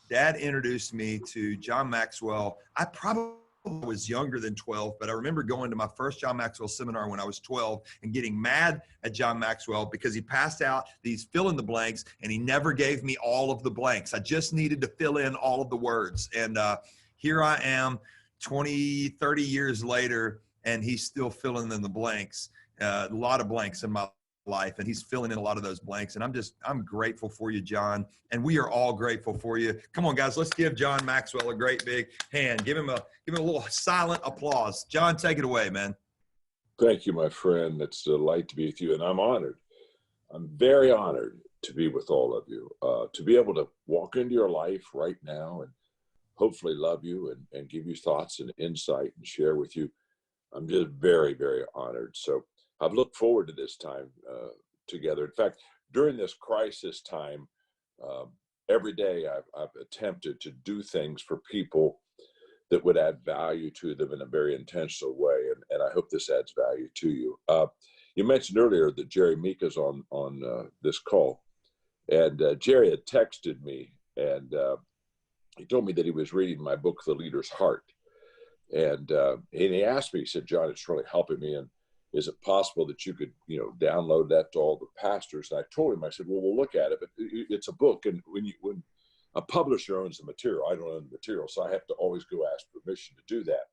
Dad introduced me to John Maxwell. I probably was younger than 12, but I remember going to my first John Maxwell seminar when I was 12 and getting mad at John Maxwell because he passed out these fill in the blanks and he never gave me all of the blanks. I just needed to fill in all of the words. And here I am 20, 30 years later, and he's still filling in the blanks, a lot of blanks in my life, and he's filling in a lot of those blanks. And I'm grateful for you, John, and we are all grateful for you. Come on, guys, let's give John Maxwell a great big hand. Give him a little silent applause. John, take it away, man. Thank you, my friend. It's a delight to be with you, and I'm honored. I'm very honored to be with all of you, to be able to walk into your life right now and hopefully love you and give you thoughts and insight and share with you. I'm just very, very honored. So I've looked forward to this time together. In fact, during this crisis time, every day I've attempted to do things for people that would add value to them in a very intentional way. And I hope this adds value to you. You mentioned earlier that Jerry Mika's on this call. And Jerry had texted me, and he told me that he was reading my book, The Leader's Heart. And he asked me, he said, John, it's really helping me. And is it possible that you could, download that to all the pastors? And I told him, I said, well, we'll look at it, but it's a book. And when a publisher owns the material, I don't own the material, so I have to always go ask permission to do that.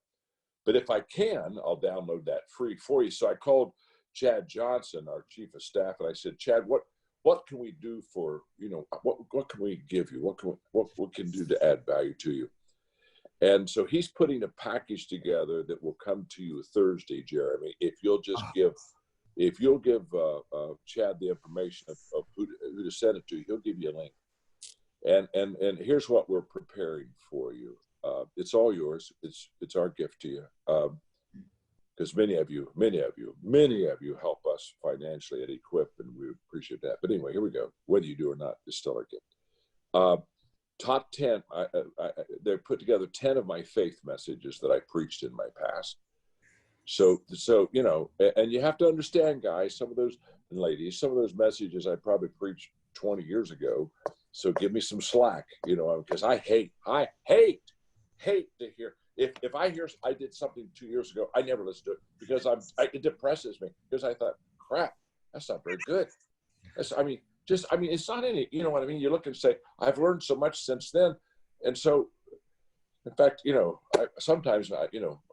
But if I can, I'll download that free for you. So I called Chad Johnson, our chief of staff, and I said, Chad, what can we do for, what can we give you? What can we do to add value to you? And so he's putting a package together that will come to you Thursday, Jeremy. If you'll just give Chad the information of who to send it to, he'll give you a link. And here's what we're preparing for you. It's all yours. It's our gift to you. Because many of you help us financially at Equip, and we appreciate that. But anyway, here we go. Whether you do or not, it's still our gift. Top 10, they put together 10 of my faith messages that I preached in my past. So and you have to understand, guys, some of those, and ladies, some of those messages I probably preached 20 years ago. So give me some slack, because I hate to hear. If I hear I did something 2 years ago, I never listen to it because it depresses me, because I thought, crap, that's not very good. It's not any, you know what I mean? You look and say, I've learned so much since then. And so, in fact, sometimes I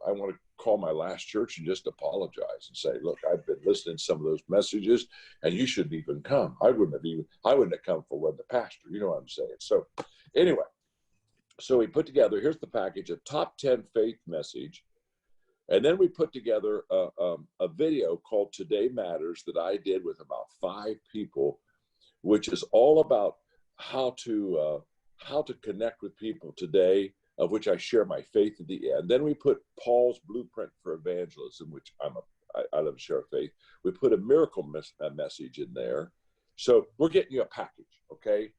want to call my last church and just apologize and say, look, I've been listening to some of those messages and you shouldn't even come. I wouldn't have come for what the pastor, you know what I'm saying? So anyway, so we put together, here's the package, a top 10 faith message. And then we put together a video called Today Matters that I did with about 5 people, which is all about how to connect with people today, of which I share my faith at the end. Then we put Paul's blueprint for evangelism, which I love to share faith. We put a miracle message in there. So we're getting you a package, okay?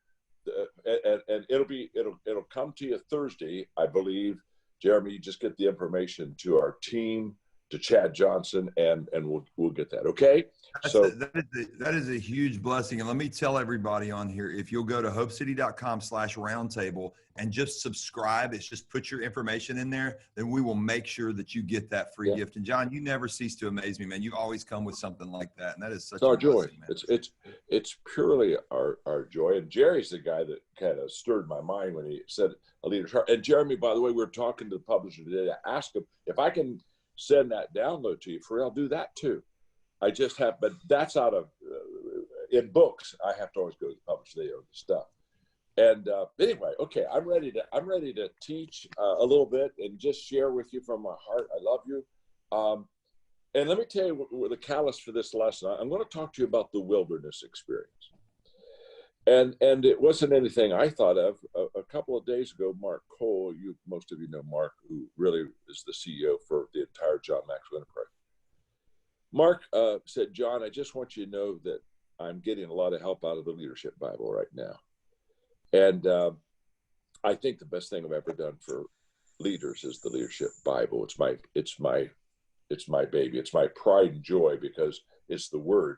And it'll come to you Thursday, I believe. Jeremy, you just get the information to our team, to Chad Johnson, and we'll get that, okay? That is a huge blessing. And let me tell everybody on here, if you'll go to hopecity.com/roundtable and just subscribe, it's just put your information in there, then we will make sure that you get that free gift. And John, you never cease to amaze me, man. You always come with something like that. And that is such our joy. Blessing, it's purely our joy. And Jerry's the guy that kind of stirred my mind when he said a leader's heart. And Jeremy, by the way, we were talking to the publisher today to ask him if I can send that download to you for real. I'll do that too. I just have, but that's out of, in books, I have to always go to the publisher, they own the stuff. And anyway, okay, I'm ready to teach a little bit and just share with you from my heart. I love you. And let me tell you what the catalyst for this lesson. I'm going to talk to you about the wilderness experience. And it wasn't anything I thought of. A couple of days ago, Mark Cole, most of you know Mark, who really is the CEO for the entire John Maxwell Enterprise. Mark said, John, I just want you to know that I'm getting a lot of help out of the Leadership Bible right now. And I think the best thing I've ever done for leaders is the Leadership Bible. It's my baby. It's my pride and joy because it's the word.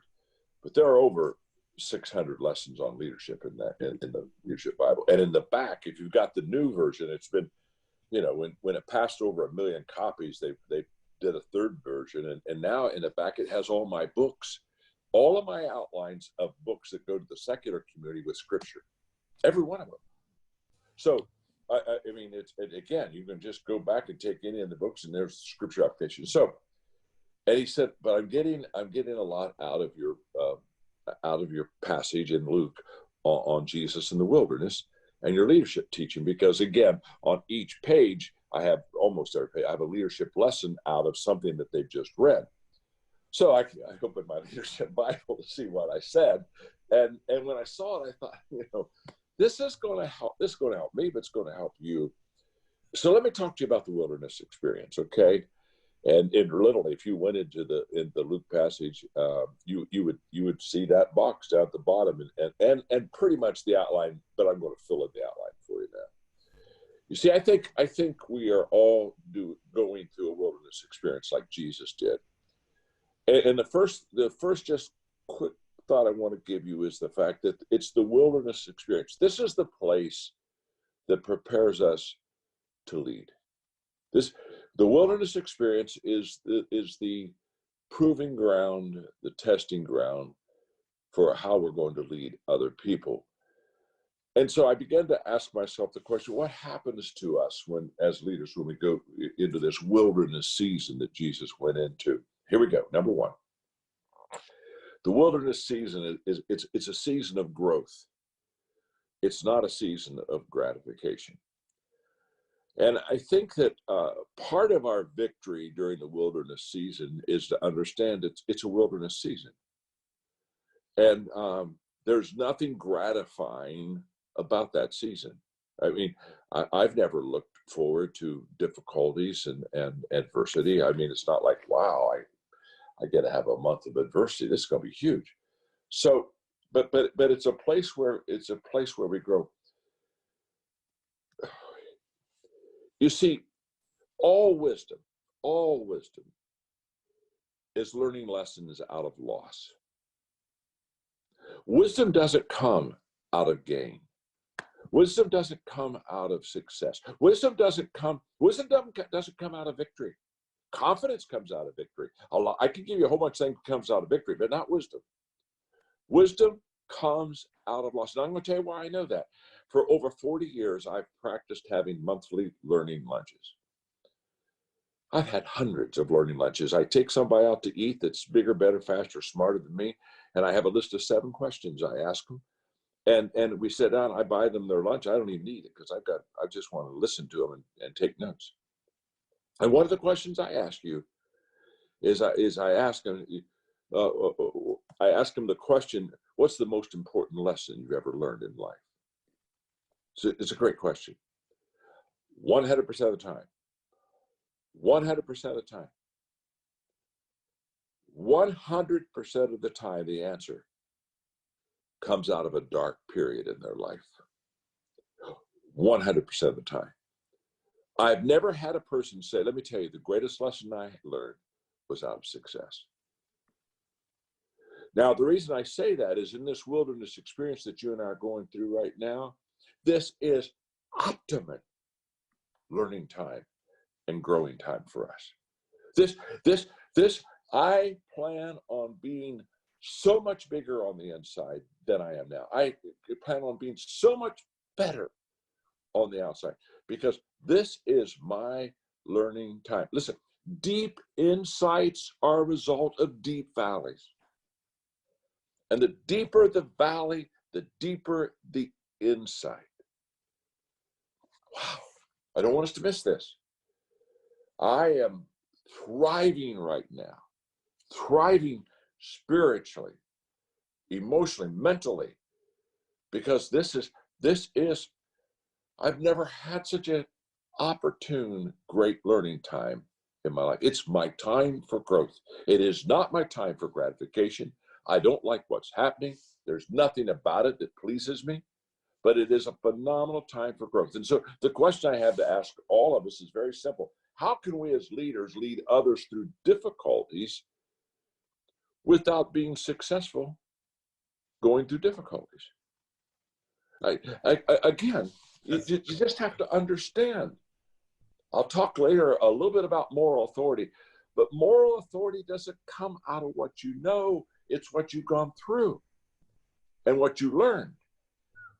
But there are over 600 lessons on leadership in that in the Leadership Bible. And in the back, if you've got the new version, it's been, you know, when it passed over 1 million copies, they did a third version, and now in the back it has all my books, all of my outlines of books that go to the secular community with scripture, every one of them. So I mean, again, you can just go back and take any of the books, and there's scripture application. So, and he said, but I'm getting a lot out of your passage in Luke on Jesus in the wilderness and your leadership teaching, because again, on each page, I have almost every page, I have a leadership lesson out of something that they've just read. So I opened my Leadership Bible to see what I said, and when I saw it, I thought, you know, this is going to help. This is going to help me, but it's going to help you. So let me talk to you about the wilderness experience, okay? And literally, if you went into the Luke passage, you would see that box down at the bottom, and pretty much the outline. But I'm going to fill in the outline for you now. You see, I think we are all going through a wilderness experience like Jesus did. And the first just quick thought I want to give you is the fact that it's the wilderness experience. This is the place that prepares us to lead. The wilderness experience is the proving ground, the testing ground for how we're going to lead other people. And so I began to ask myself the question, what happens to us as leaders when we go into this wilderness season that Jesus went into? Here we go. Number one, the wilderness season it's a season of growth. It's not a season of gratification. And I think that part of our victory during the wilderness season is to understand it's a wilderness season. And there's nothing gratifying about that season. I mean, I've never looked forward to difficulties and adversity. I mean, it's not like, wow, I get to have a month of adversity. This is going to be huge. So, but it's a place where we grow. You see, all wisdom is learning lessons out of loss. Wisdom doesn't come out of gain. Wisdom doesn't come out of success. Wisdom doesn't come out of victory. Confidence comes out of victory. I can give you a whole bunch of things that comes out of victory, but not wisdom. Wisdom comes out of loss. And I'm going to tell you why I know that. For over 40 years, I've practiced having monthly learning lunches. I've had hundreds of learning lunches. I take somebody out to eat that's bigger, better, faster, smarter than me, and I have a list of 7 questions I ask them. And we sit down, I buy them their lunch. I don't even need it because I just want to listen to them and take notes. And one of the questions I ask you is I ask them the question, what's the most important lesson you've ever learned in life? So it's a great question. 100% of the time. 100% of the time. 100% of the time, the answer comes out of a dark period in their life. 100% of the time. I've never had a person say, let me tell you, the greatest lesson I learned was out of success. Now, the reason I say that is in this wilderness experience that you and I are going through right now, this is optimum learning time and growing time for us. This, I plan on being so much bigger on the inside than I am now. I plan on being so much better on the outside because this is my learning time. Listen, deep insights are a result of deep valleys. And the deeper the valley, the deeper the insight. Wow, I don't want us to miss this. I am thriving right now, thriving spiritually, emotionally, mentally, because this is, I've never had such an opportune, great learning time in my life. It's my time for growth. It is not my time for gratification. I don't like what's happening. There's nothing about it that pleases me, but it is a phenomenal time for growth. And so the question I have to ask all of us is very simple. How can we as leaders lead others through difficulties without being successful going through difficulties. Again, you just have to understand. I'll talk later a little bit about moral authority, but moral authority doesn't come out of what you know. It's what you've gone through and what you learned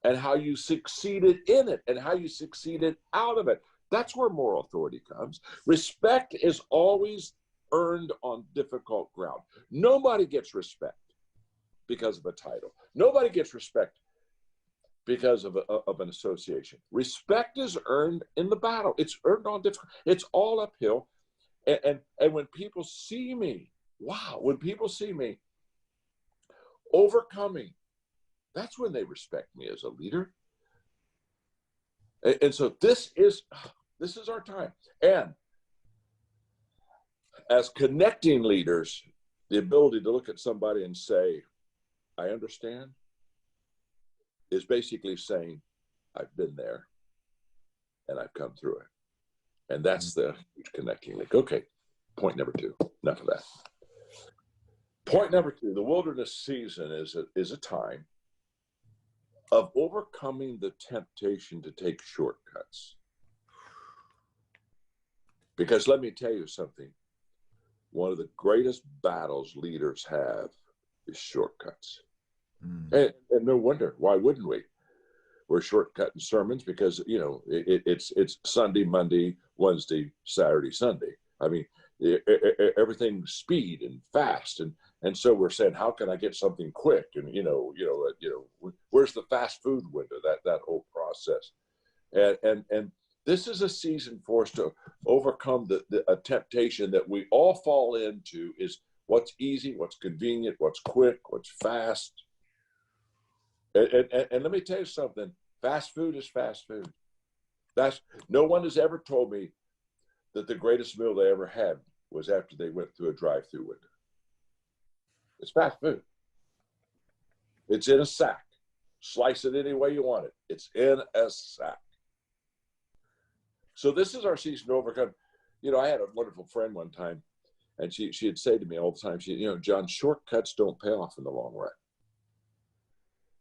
and how you succeeded in it and how you succeeded out of it. That's where moral authority comes. Respect is always earned on difficult ground. Nobody gets respect because of a title. Nobody gets respect because of an association. Respect is earned in the battle. It's earned on difficult. It's all uphill. And when people see me, wow, when people see me overcoming, that's when they respect me as a leader. And so this is our time. And as connecting leaders, the ability to look at somebody and say, I understand, is basically saying, I've been there and I've come through it. And that's the huge connecting link. Okay, point number 2, enough of that. Point number 2, the wilderness season is a time of overcoming the temptation to take shortcuts. Because let me tell you something, one of the greatest battles leaders have is shortcuts. And no wonder, why wouldn't we? We're shortcutting sermons because, you know, it's Sunday, Monday, Wednesday, Saturday, Sunday. I mean, everything's speed and fast. And so we're saying, how can I get something quick? And, where's the fast food window, that whole process. And this is a season for us to overcome a temptation that we all fall into is what's easy, what's convenient, what's quick, what's fast. And let me tell you something, fast food is fast food. No one has ever told me that the greatest meal they ever had was after they went through a drive-through window. It's fast food. It's in a sack. Slice it any way you want it. It's in a sack. So this is our season to overcome. You know, I had a wonderful friend one time, and she'd say to me all the time, John, shortcuts don't pay off in the long run.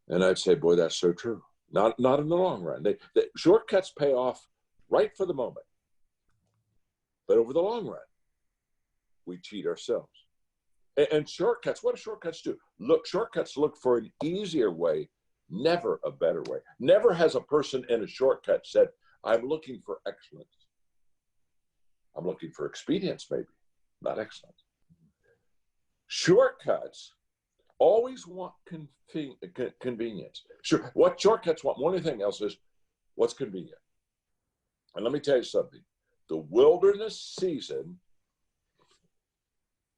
And I'd say, boy, that's so true. Not in the long run. The shortcuts pay off right for the moment. But over the long run, we cheat ourselves. And shortcuts, what do shortcuts do? Shortcuts look for an easier way, never a better way. Never has a person in a shortcut said, I'm looking for excellence. I'm looking for expedience, maybe, not excellence. Shortcuts always want convenience. Sure, what shortcuts want more than anything else is what's convenient. And let me tell you something. The wilderness season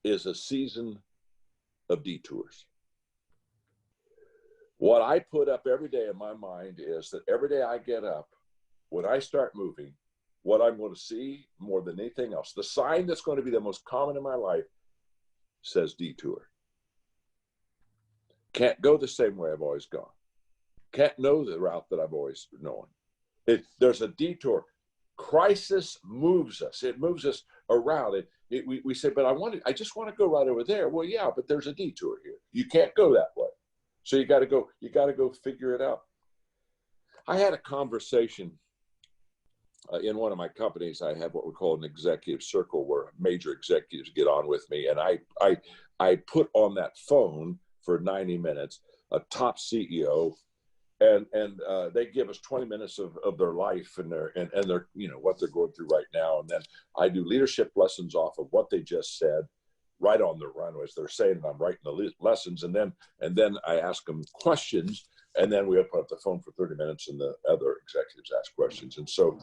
is a season of detours. What I put up every day in my mind is that every day I get up, when I start moving, what I'm going to see more than anything else, the sign that's going to be the most common in my life says detour. Can't go the same way I've always gone. Can't know the route that I've always known. There's a detour. Crisis moves us. It moves us around. We say, but I just want to go right over there. Well, yeah, but there's a detour here. You can't go that way. So you got to go figure it out. I had a conversation in one of my companies. I have what we call an executive circle where major executives get on with me. And I put on that phone for 90 minutes, a top CEO, and they give us 20 minutes of their life and their what they're going through right now. And then I do leadership lessons off of what they just said right on the run as they're saying, and I'm writing the lessons. And then I ask them questions, and then we open up the phone for 30 minutes and the other executives ask questions. And so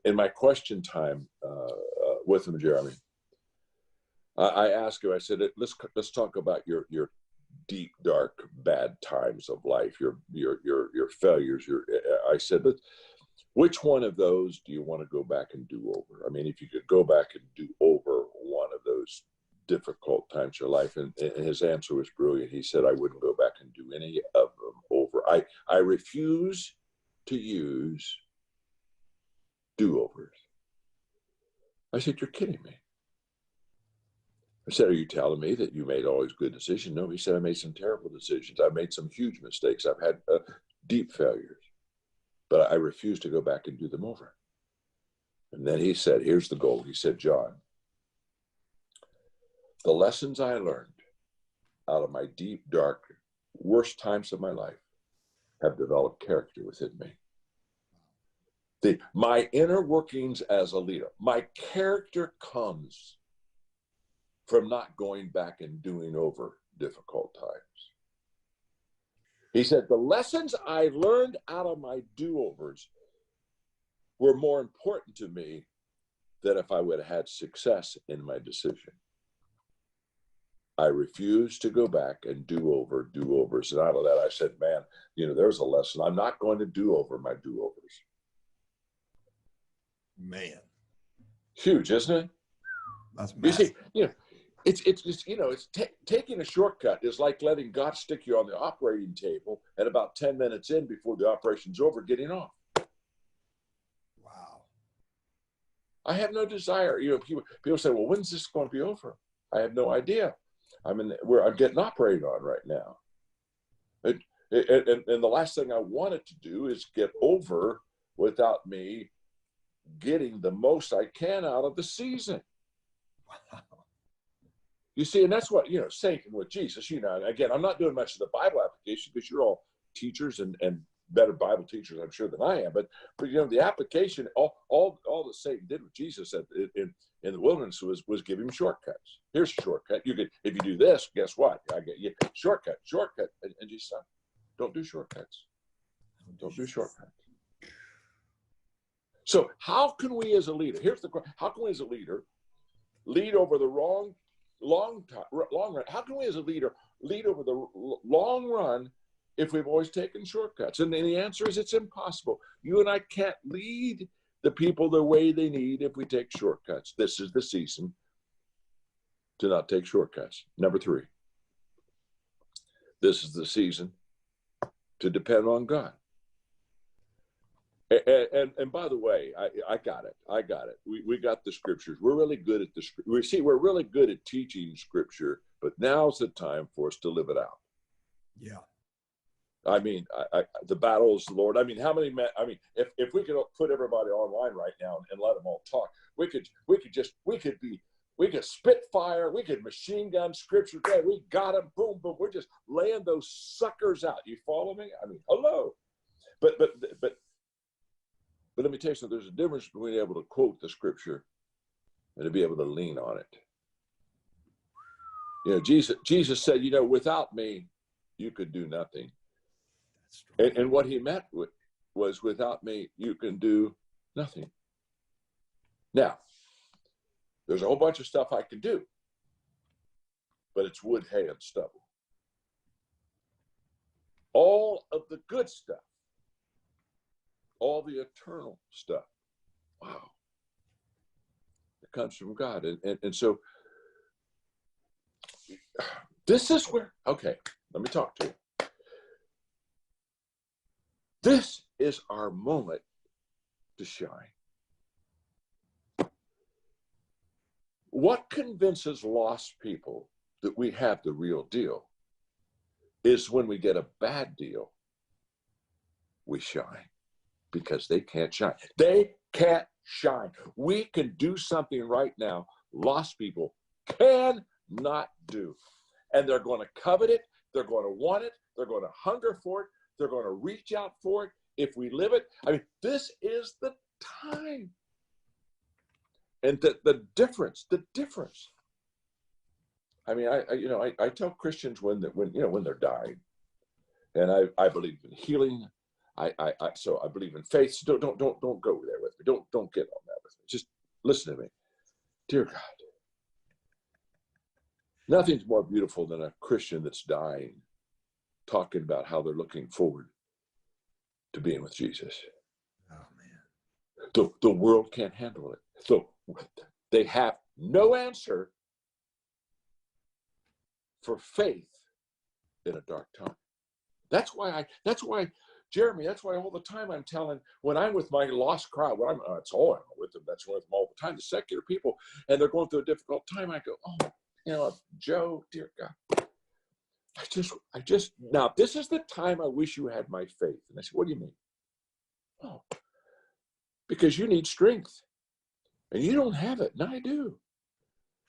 in my question time with them, Jeremy, I asked him, I said, let's talk about your deep, dark, bad times of life, your failures. I said, which one of those do you want to go back and do over? I mean, if you could go back and do over one of those difficult times of your life, and his answer was brilliant. He said, I wouldn't go back and do any of them over. I refuse to use do-overs. I said, you're kidding me. I said, are you telling me that you made always good decisions? No, he said, I made some terrible decisions. I made some huge mistakes. I've had deep failures, but I refuse to go back and do them over. And then he said, here's the goal. He said, John, the lessons I learned out of my deep, dark, worst times of my life have developed character within me. My inner workings as a leader, my character comes from not going back and doing over difficult times. He said, the lessons I learned out of my do-overs were more important to me than if I would have had success in my decision. I refused to go back and do-overs. And out of that, I said, man, there's a lesson. I'm not going to do over my do-overs. Man. Huge, isn't it? That's massive. You see, taking a shortcut is like letting God stick you on the operating table at about 10 minutes in before the operation's over, getting off. Wow. I have no desire. People say, well, when's this going to be over? I have no idea. I'm getting operated on right now. And the last thing I wanted to do is get over without me getting the most I can out of the season. Wow. You see, and that's what, saying with Jesus, again, I'm not doing much of the Bible application because you're all teachers and better Bible teachers, I'm sure, than I am. But the application, all that Satan did with Jesus in the wilderness was give him shortcuts. Here's a shortcut. If you do this, guess what? I get you shortcut. And Jesus said, don't do shortcuts. Don't do shortcuts. So how can we as a leader, here's the question, how can we as a leader lead over the long run? How can we as a leader lead over the long run if we've always taken shortcuts? And the answer is it's impossible. You and I can't lead the people the way they need if we take shortcuts. This is the season to not take shortcuts. Number 3, this is the season to depend on God. And by the way, I got it. We got the scriptures. We're really good at we're really good at teaching scripture, but now's the time for us to live it out. Yeah. I mean, the battle is the Lord. I mean, how many men? I mean, if we could put everybody online right now and let them all talk, we could spit fire, we could machine gun scripture. Yeah, we got them, boom, boom. We're just laying those suckers out. You follow me? I mean, hello. But let me tell you something. There's a difference between being able to quote the scripture and to be able to lean on it. Jesus said, without me, you could do nothing. And what he meant was, without me, you can do nothing. Now, there's a whole bunch of stuff I can do, but it's wood, hay, and stubble. All of the good stuff, all the eternal stuff, wow, it comes from God. And so this is where, okay, let me talk to you. This is our moment to shine. What convinces lost people that we have the real deal is when we get a bad deal, we shine. Because they can't shine. They can't shine. We can do something right now lost people cannot do. And they're going to covet it. They're going to want it. They're going to hunger for it. They're going to reach out for it. If we live it, I mean, this is the time. And the difference. I mean, I tell Christians when they're dying, and I believe in healing. So I believe in faith. So don't go there with me. Don't get on that with me. Just listen to me. Dear God, nothing's more beautiful than a Christian that's dying, talking about how they're looking forward to being with Jesus. Oh man. The world can't handle it. So they have no answer for faith in a dark time. That's why Jeremy, that's why all the time I'm telling, when I'm with my lost crowd, that's all I'm with them, that's with them all the time, the secular people, and they're going through a difficult time, I go, oh, you know, Joe, dear God, I just, now this is the time I wish you had my faith. And I said, what do you mean? Oh, because you need strength and you don't have it, and I do.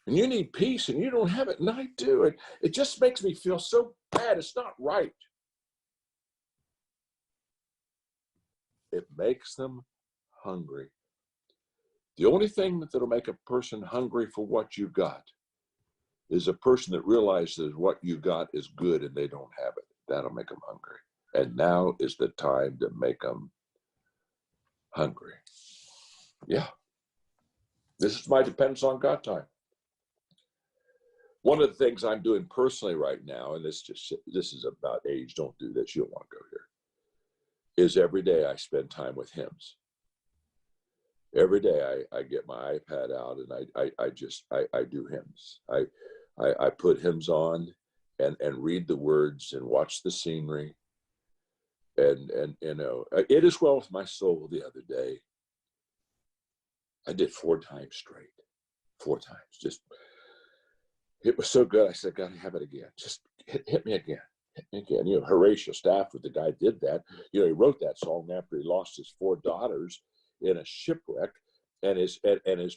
And you need peace and you don't have it, and I do. And it just makes me feel so bad. It's not right. It makes them hungry. The only thing that'll make a person hungry for what you got is a person that realizes what you got is good and they don't have it. That'll make them hungry. And now is the time to make them hungry. Yeah. This is my dependence on God time. One of the things I'm doing personally right now, and this is about age, don't do this, you don't want to go here, is every day I spend time with hymns. Every day I get my iPad out and I do hymns. I put hymns on and read the words and watch the scenery. And you know, it is well with my soul. The other day, I did 4 times straight, 4 times. Just, it was so good. I said, God, have it again. Just hit me again. Hit me again. You know, Horatio Stafford, the guy did that. You know, he wrote that song after he lost his 4 daughters in a shipwreck, and his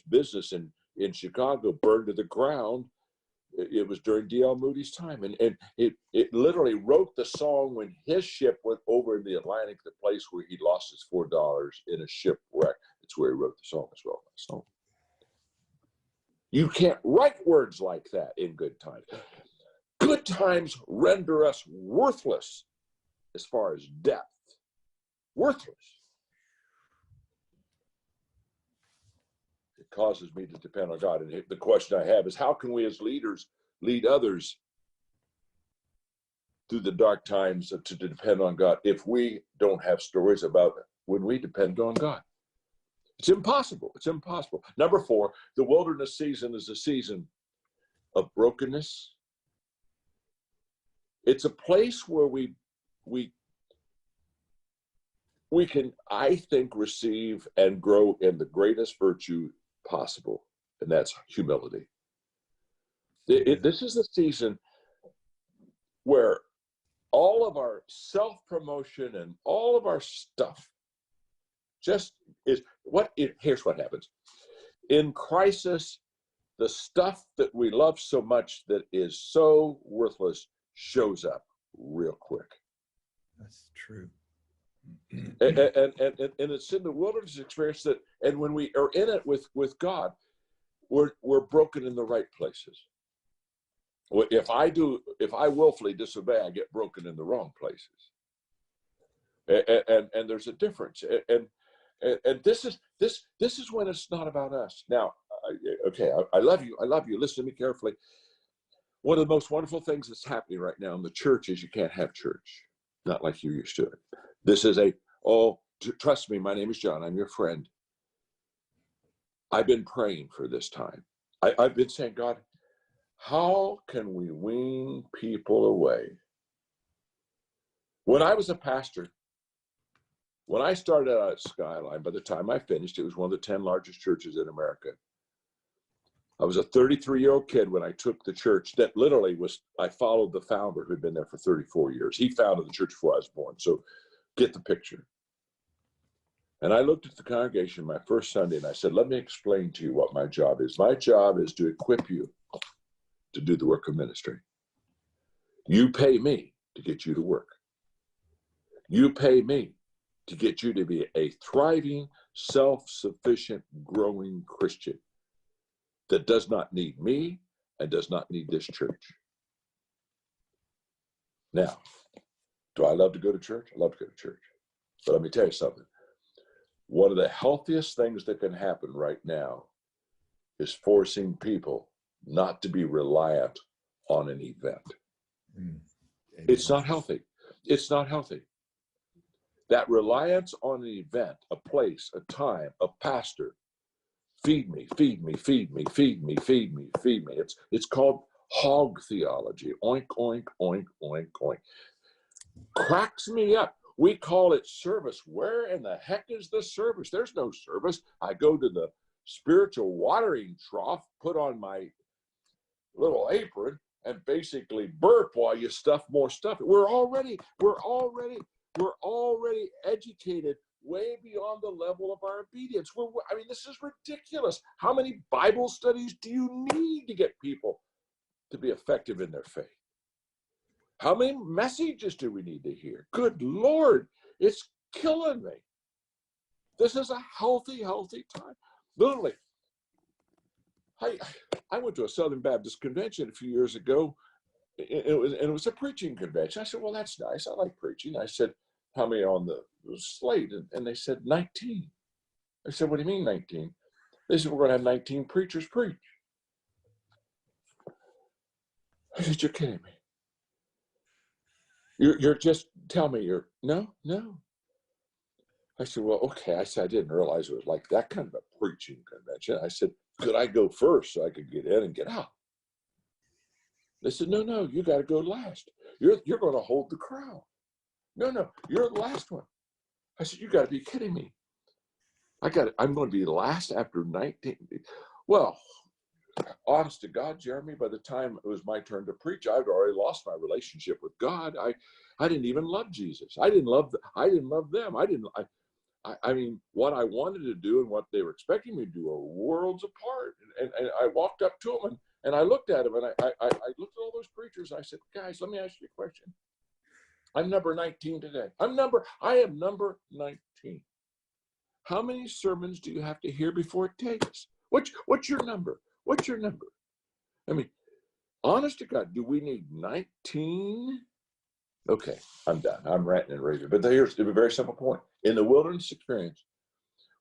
business in Chicago burned to the ground. It was during D.L. Moody's time, and it literally wrote the song when his ship went over in the Atlantic, the place where he lost his $4 in a shipwreck. It's where he wrote the song as well. So you can't write words like that in good times. Good times render us worthless as far as depth. Worthless. It causes me to depend on God. And the question I have is, how can we as leaders lead others through the dark times to depend on God if we don't have stories about when we depend on God? It's impossible. It's impossible. Number 4, the wilderness season is a season of brokenness. It's a place where we can, I think, receive and grow in the greatest virtue possible, and that's humility. This is a season where all of our self-promotion and all of our stuff just is here's what happens. In crisis, the stuff that we love so much that is so worthless shows up real quick. That's true. And it's in the wilderness experience that, and when we are in it with God, we're broken in the right places. If I willfully disobey, I get broken in the wrong places. And there's a difference. And this is when it's not about us. Now, okay, I love you. I love you. Listen to me carefully. One of the most wonderful things that's happening right now in the church is you can't have church, not like you used to. This is trust me, my name is John. I'm your friend. I've been praying for this time. I've been saying, God, how can we wean people away? When I was a pastor, when I started out at Skyline, by the time I finished, it was one of the 10 largest churches in America. I was a 33-year-old kid when I took the church that literally I followed the founder who'd been there for 34 years. He founded the church before I was born. So get the picture. And I looked at the congregation my first Sunday and I said, let me explain to you what my job is. My job is to equip you to do the work of ministry. You pay me to get you to work. You pay me to get you to be a thriving, self-sufficient, growing Christian that does not need me and does not need this church. Now, do I love to go to church? I love to go to church. But let me tell you something. One of the healthiest things that can happen right now is forcing people not to be reliant on an event. It's not healthy. It's not healthy. That reliance on an event, a place, a time, a pastor, feed me, feed me, feed me, feed me, feed me, feed me. It's called hog theology. Oink, oink, oink, oink, oink. Cracks me up. We call it service. Where in the heck is the service? There's no service. I go to the spiritual watering trough, put on my little apron and basically burp while you stuff more stuff. We're already educated way beyond the level of our obedience. I mean, this is ridiculous. How many Bible studies do you need to get people to be effective in their faith? How many messages do we need to hear? Good Lord, it's killing me. This is a healthy time. Literally, I went to a Southern Baptist convention a few years ago. It was a preaching convention. I said, well, that's nice. I like preaching. I said, how many on the slate? And they said 19. I said, what do you mean 19? They said, we're going to have 19 preachers preach. I said, you're kidding me. You're just, tell me no. I said, well, okay. I said, I didn't realize it was like that kind of a preaching convention. I said, could I go first so I could get in and get out? They said, no, you got to go last. You're going to hold the crowd. No, you're the last one. I said, you got to be kidding me. I'm going to be last after 19. Well, honest to God, Jeremy, by the time it was my turn to preach, I'd already lost my relationship with God. I didn't even love Jesus. I didn't love them. I mean, what I wanted to do and what they were expecting me to do are worlds apart. And I walked up to them and I looked at them and I looked at all those preachers. And I said, guys, let me ask you a question. I'm number 19 today. I am number 19. How many sermons do you have to hear before it takes? What's your number? What's your number? I mean, honest to God, do we need 19? Okay, I'm done. I'm ranting and raving. But here's a very simple point. In the wilderness experience,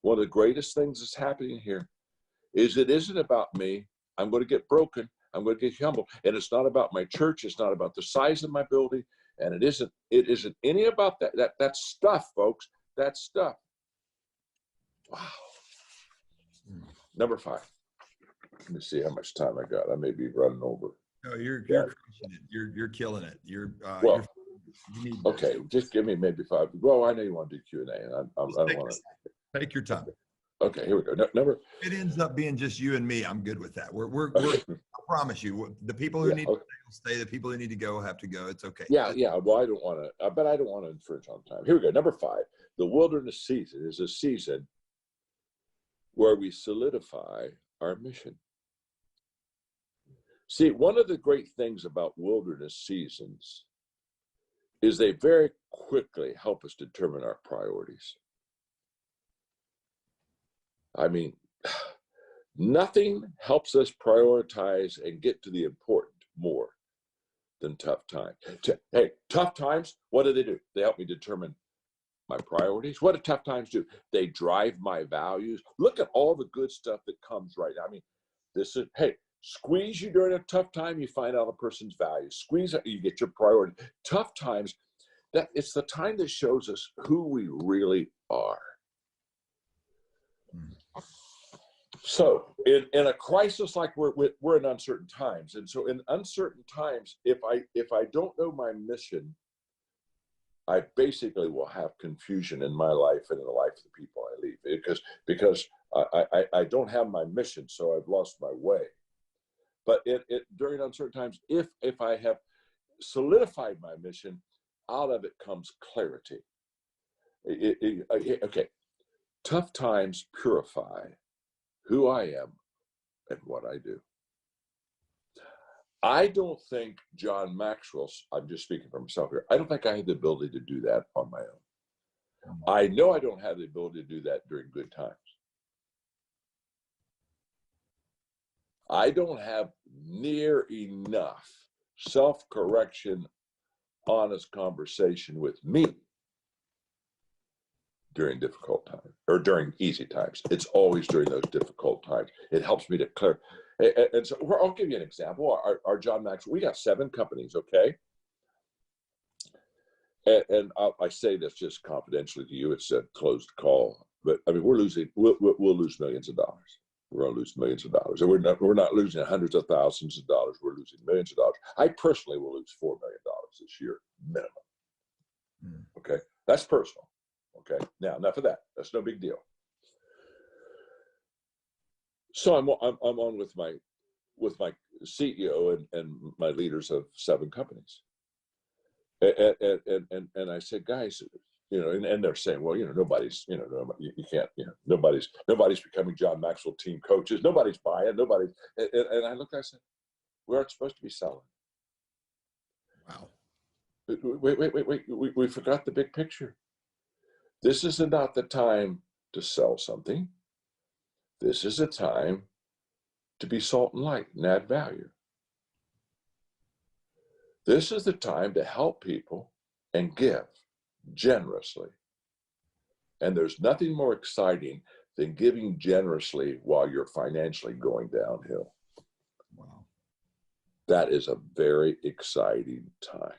one of the greatest things that's happening here is it isn't about me. I'm going to get broken. I'm going to get humble. And it's not about my church. It's not about the size of my building. And it isn't any about that. That's stuff, folks. That's stuff. Wow. Number 5. Let me see how much time I got. I may be running over. No, you're crushing it. You're killing it. Okay. Just give me maybe 5. Well, I know you want to do Q&A, and I don't want to. Take your time. Okay, here we go. Number. It ends up being just you and me. I'm good with that. We're I promise you, the people who need to stay. The people who need to go have to go. It's okay. Yeah. Well, I don't want to, but I don't want to infringe on time. Here we go. Number 5. The wilderness season is a season where we solidify our mission. See, one of the great things about wilderness seasons is they very quickly help us determine our priorities. I mean, nothing helps us prioritize and get to the important more than tough times. Hey, tough times, what do? They help me determine my priorities. What do tough times do? They drive my values. Look at all the good stuff that comes right now. I mean, squeeze you during a tough time, you find out a person's values. Squeeze it, you get your priority. Tough times, it's the time that shows us who we really are. So in a crisis like we're in uncertain times, and so in uncertain times, if I don't know my mission, I basically will have confusion in my life and in the life of the people I lead, because I don't have my mission, so I've lost my way. But during uncertain times, if I have solidified my mission, out of it comes clarity. Okay, tough times purify who I am and what I do. I don't think John Maxwell, I'm just speaking for myself here, I don't think I had the ability to do that on my own. I know I don't have the ability to do that during good times. I don't have near enough self-correction, honest conversation with me during difficult times or during easy times. It's always during those difficult times. It helps me to clear. And so I'll give you an example. Our John Maxwell, we got 7 companies, okay? And I say this just confidentially to you. It's a closed call, but I mean, we'll lose millions of dollars. We're going to lose millions of dollars. And we're not losing hundreds of thousands of dollars. We're losing millions of dollars. I personally will lose $4 million this year, minimum. Okay, that's personal. Okay, now enough of that. That's no big deal. So I'm on with with my CEO and my leaders of 7 companies. And I said, guys, and they're saying, well, nobody's, nobody, you can't, nobody's becoming John Maxwell team coaches. Nobody's buying, and I looked, I said, we aren't supposed to be selling. Wow. Wait, we forgot the big picture. This is not the time to sell something. This is a time to be salt and light and add value. This is the time to help people and give generously. And there's nothing more exciting than giving generously while you're financially going downhill. Wow. That is a very exciting time.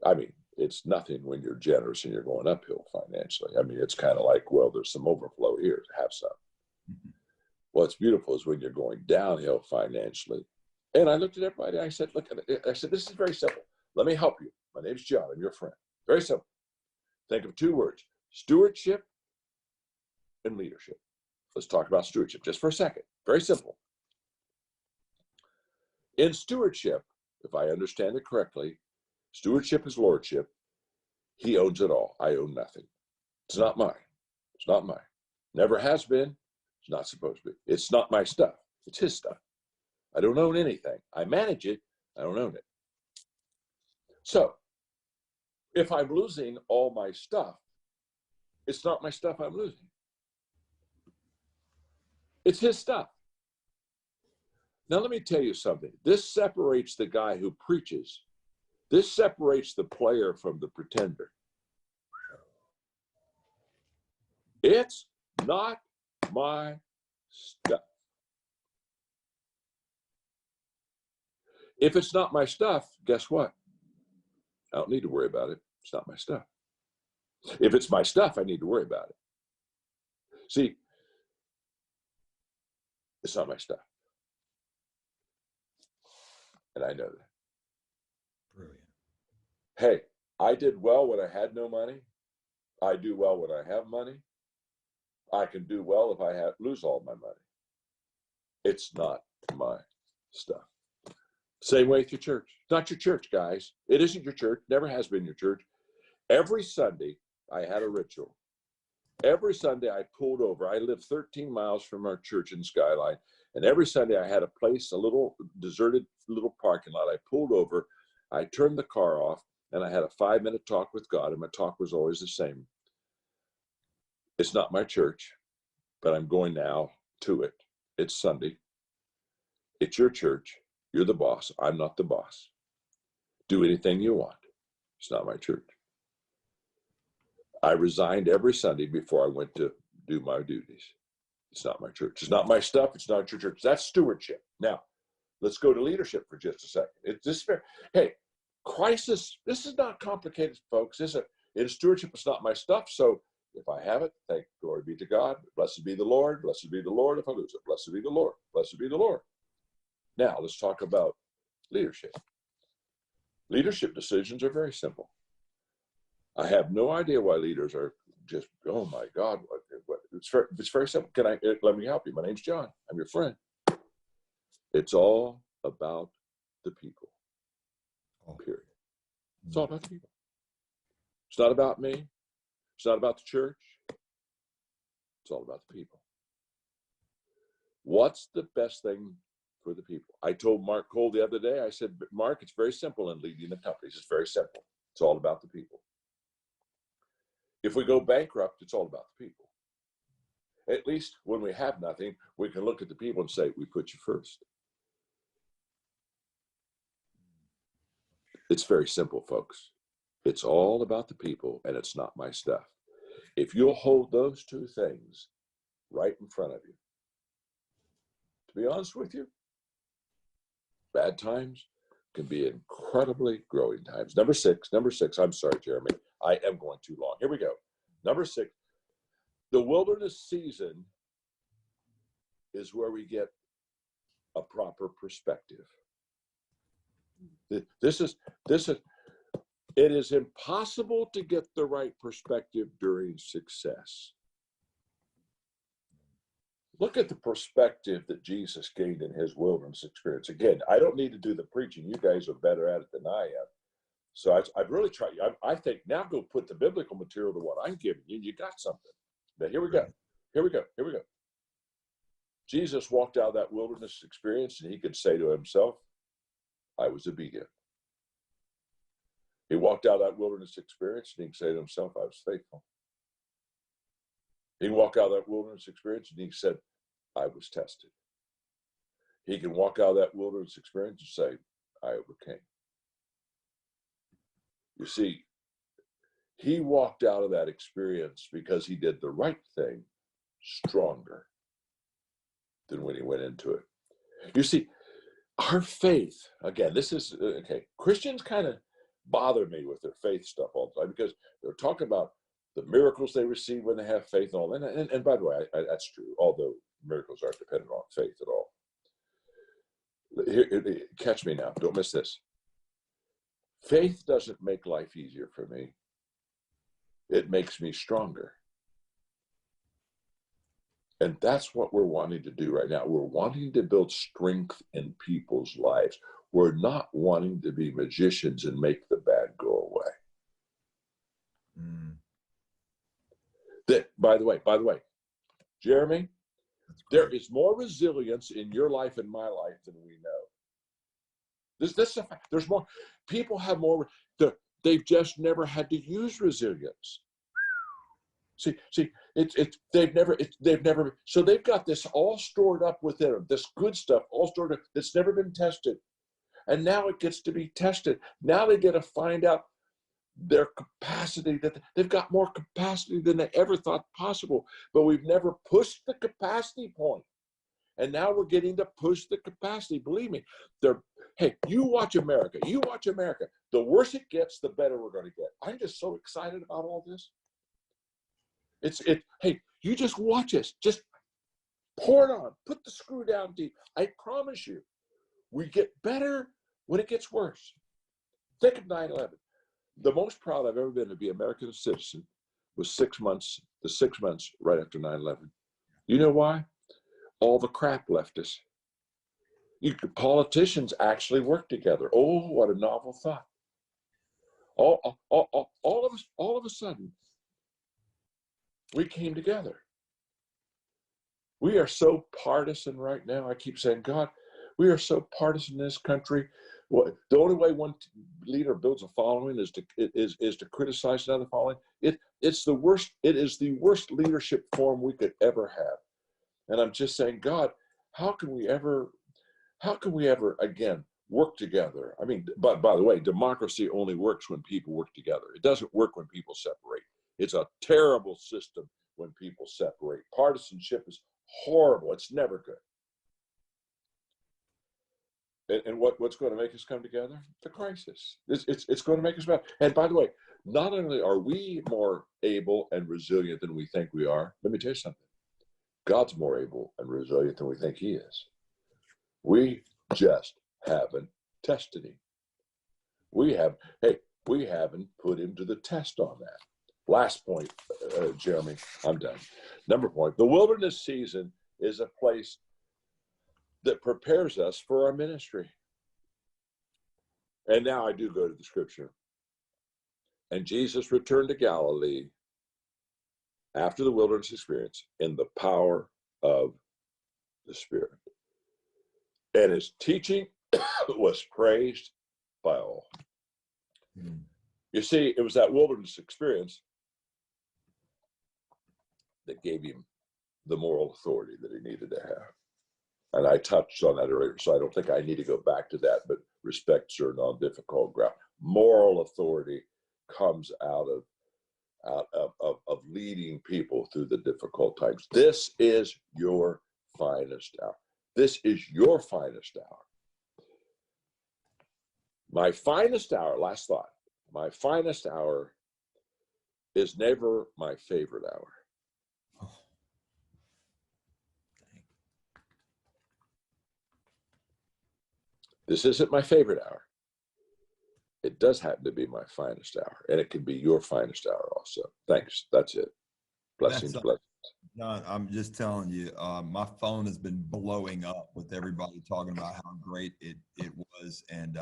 I mean, it's nothing when you're generous and you're going uphill financially. I mean, it's kind of like, well, there's some overflow here, have some. Mm-hmm. What's beautiful is when you're going downhill financially. And I looked at everybody, I said, look, I said, this is very simple. Let me help you. My name's John, I'm your friend. Very simple. Think of 2 words, stewardship and leadership. Let's talk about stewardship just for a second. Very simple. In stewardship, if I understand it correctly, stewardship is lordship. He owns it all. I own nothing. It's not mine. It's not mine. Never has been. It's not supposed to be. It's not my stuff. It's his stuff. I don't own anything. I manage it. I don't own it. So if I'm losing all my stuff, it's not my stuff I'm losing. It's his stuff. Now, let me tell you something. This separates the guy who preaches. This separates the player from the pretender. It's not my stuff. If it's not my stuff, guess what? I don't need to worry about it. It's not my stuff. If it's my stuff, I need to worry about it. See, it's not my stuff. And I know that. Brilliant. Hey, I did well when I had no money. I do well when I have money. I can do well if I lose all my money. It's not my stuff. Same way with your church. It's not your church, guys. It isn't your church. Never has been your church. Every Sunday, I had a ritual. Every Sunday, I pulled over. I lived 13 miles from our church in Skyline. And every Sunday, I had a place, a little deserted little parking lot. I pulled over. I turned the car off, and I had a 5-minute talk with God. And my talk was always the same. It's not my church, but I'm going now to it. It's Sunday. It's your church. You're the boss. I'm not the boss. Do anything you want. It's not my church. I resigned every Sunday before I went to do my duties. It's not my church. It's not my stuff. It's not your church. That's stewardship. Now, let's go to leadership for just a second. It's this fair. Hey, crisis. This is not complicated, folks. In stewardship, it's not my stuff. So if I have it, thank glory be to God. Blessed be the Lord. Blessed be the Lord. If I lose it, blessed be the Lord. Blessed be the Lord. Now, let's talk about leadership. Leadership decisions are very simple. I have no idea why leaders are just, oh my God, what? It's very simple. Let me help you? My name's John. I'm your friend. It's all about the people, period. It's all about the people. It's not about me. It's not about the church. It's all about the people. What's the best thing for the people? I told Mark Cole the other day, I said, Mark, it's very simple in leading the companies. It's very simple. It's all about the people. If we go bankrupt, it's all about the people. At least when we have nothing, we can look at the people and say, we put you first. It's very simple, folks. It's all about the people, and it's not my stuff. If you'll hold those 2 things right in front of you, to be honest with you, bad times can be incredibly growing times. Number six, I'm sorry, Jeremy, I am going too long. Here we go. Number 6, the wilderness season is where we get a proper perspective. It is impossible to get the right perspective during success. Look at the perspective that Jesus gained in his wilderness experience. Again, I don't need to do the preaching. You guys are better at it than I am. So I've really tried. I think now go put the biblical material to what I'm giving you. You got something. But here we go. Here we go. Here we go. Jesus walked out of that wilderness experience and he could say to himself, I was obedient. He walked out of that wilderness experience and he could say to himself, I was faithful. He can walk out of that wilderness experience and he said, I was tested. He can walk out of that wilderness experience and say, I overcame. You see, he walked out of that experience because he did the right thing stronger than when he went into it. You see, our faith, again, this is, okay, Christians kind of bother me with their faith stuff all the time because they're talking about the miracles they receive when they have faith and all that. And by the way, that's true, although miracles aren't dependent on faith at all. Here, catch me now, don't miss this. Faith doesn't make life easier for me. It makes me stronger. And that's what we're wanting to do right now. We're wanting to build strength in people's lives. We're not wanting to be magicians and make the bad go away. That, by the way, Jeremy, there is more resilience in your life and my life than we know. This is a fact. There's more. People have more. They've just never had to use resilience. See, they've never. So they've got this all stored up within them. This good stuff all stored up that's never been tested, and now it gets to be tested. Now they get to find out their capacity, that they've got more capacity than they ever thought possible, but we've never pushed the capacity point. And now we're getting to push the capacity. Believe me, hey, you watch America. The worse it gets, the better we're going to get. I'm just so excited about all this. Hey, you just watch us. Just pour it on. Put the screw down deep. I promise you, we get better when it gets worse. Think of 9/11. The most proud I've ever been to be an American citizen was the 6 months right after 9/11. You know why? All the crap left us. Politicians actually work together. Oh, what a novel thought. All of a sudden, we came together. We are so partisan right now. I keep saying, God, we are so partisan in this country. Well, the only way one leader builds a following is to criticize another following. It is the worst leadership form we could ever have. And I'm just saying, God, how can we ever again work together? I mean, but by the way, democracy only works when people work together. It doesn't work when people separate. It's a terrible system when people separate. Partisanship is horrible. It's never good. And what's going to make us come together? The crisis. It's going to make us better. And by the way, not only are we more able and resilient than we think we are, let me tell you something. God's more able and resilient than we think he is. We just haven't tested him. We haven't put him to the test on that. Last point, Jeremy, I'm done. Number point, the wilderness season is a place that prepares us for our ministry. And now I do go to the scripture. And Jesus returned to Galilee after the wilderness experience in the power of the Spirit. And his teaching was praised by all. You see, it was that wilderness experience that gave him the moral authority that he needed to have. And I touched on that earlier, so I don't think I need to go back to that, but respects are on difficult ground. Moral authority comes out of leading people through the difficult times. This is your finest hour. This is your finest hour. My finest hour, last thought, my finest hour is never my favorite hour. This isn't my favorite hour. It does happen to be my finest hour, and it can be your finest hour also. Thanks. That's it. Blessings, blessings. No, I'm just telling you, my phone has been blowing up with everybody talking about how great it was. And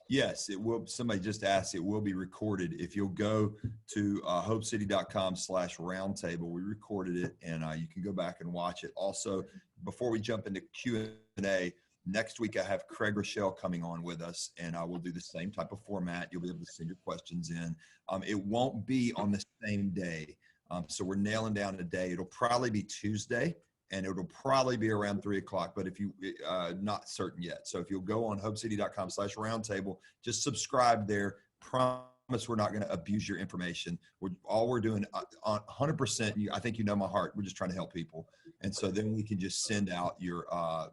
yes, it will. Somebody just asked, it will be recorded. If you'll go to hopecity.com/roundtable, we recorded it, and you can go back and watch it. Also, before we jump into Q&A, next week I have Craig Rochelle coming on with us, and I will do the same type of format. You'll be able to send your questions in. It won't be on the same day. So we're nailing down a day. It'll probably be Tuesday, and it'll probably be around 3:00. But if you not certain yet, so if you'll go on hopecity.com/roundtable, just subscribe there. Promise we're not going to abuse your information. All we're doing, 100%. I think you know my heart. We're just trying to help people, and so then we can just send out your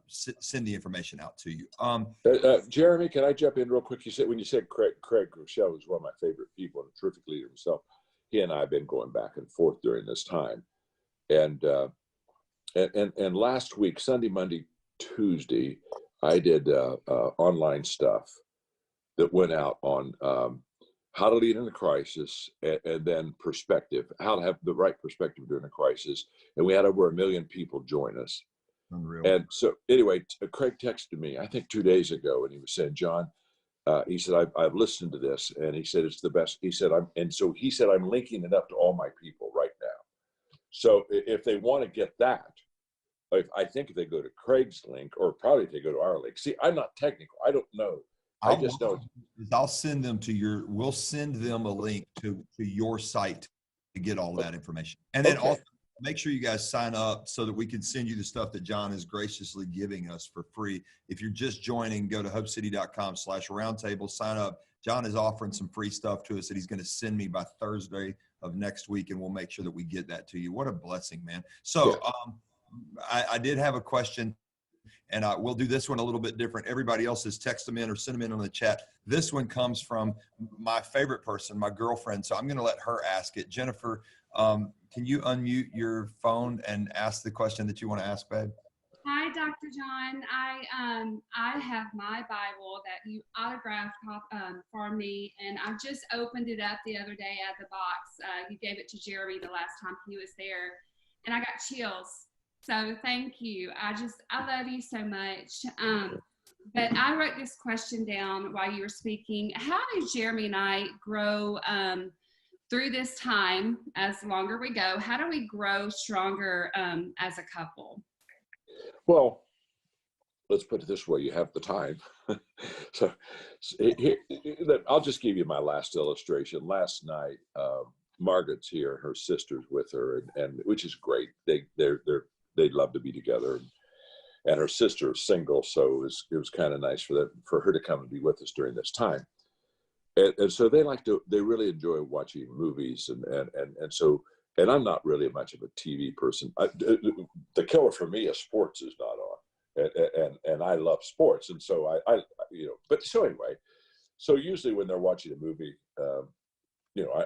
send the information out to you. Jeremy, can I jump in real quick? You said when you said Craig Rochelle was one of my favorite people and a terrific leader himself. He and I have been going back and forth during this time, and last week, Sunday, Monday, Tuesday, I did online stuff that went out on how to lead in a crisis, and then perspective, how to have the right perspective during a crisis. And we had over 1 million people join us. Unreal. And so anyway, Craig texted me, I think 2 days ago, and he was saying, John, he said, I've listened to this, and he said, it's the best. He said, I'm linking it up to all my people right now. So if they want to get that, I think if they go to Craig's link, or probably if they go to our link. See, I'm not technical. I don't know. I just know. I'll send them to we'll send them a link to your site to get all of that information. And then also make sure you guys sign up so that we can send you the stuff that John is graciously giving us for free. If you're just joining, go to hopecity.com/roundtable, sign up. John is offering some free stuff to us that he's going to send me by Thursday of next week, and we'll make sure that we get that to you. What a blessing, man. So I did have a question, and we'll do this one a little bit different. Everybody else has text them in or send them in on the chat. This one comes from my favorite person, my girlfriend. So I'm going to let her ask it. Jennifer, can you unmute your phone and ask the question that you want to ask, babe? Hi, Dr. John. I have my Bible that you autographed for me, and I just opened it up the other day at the box. You gave it to Jeremy the last time he was there, and I got chills. So thank you. I love you so much. But I wrote this question down while you were speaking. How did Jeremy and I grow through this time? As longer we go, how do we grow stronger as a couple? Well, let's put it this way. You have the time. So I'll just give you my last illustration. Last night, Margaret's here, her sister's with her, and which is great. They'd love to be together, and her sister is single, so it was kind of nice for her to come and be with us during this time. And so they really enjoy watching movies, and so I'm not really much of a TV person. The killer for me is sports is not on, and I love sports, and so But so anyway, so usually when they're watching a movie,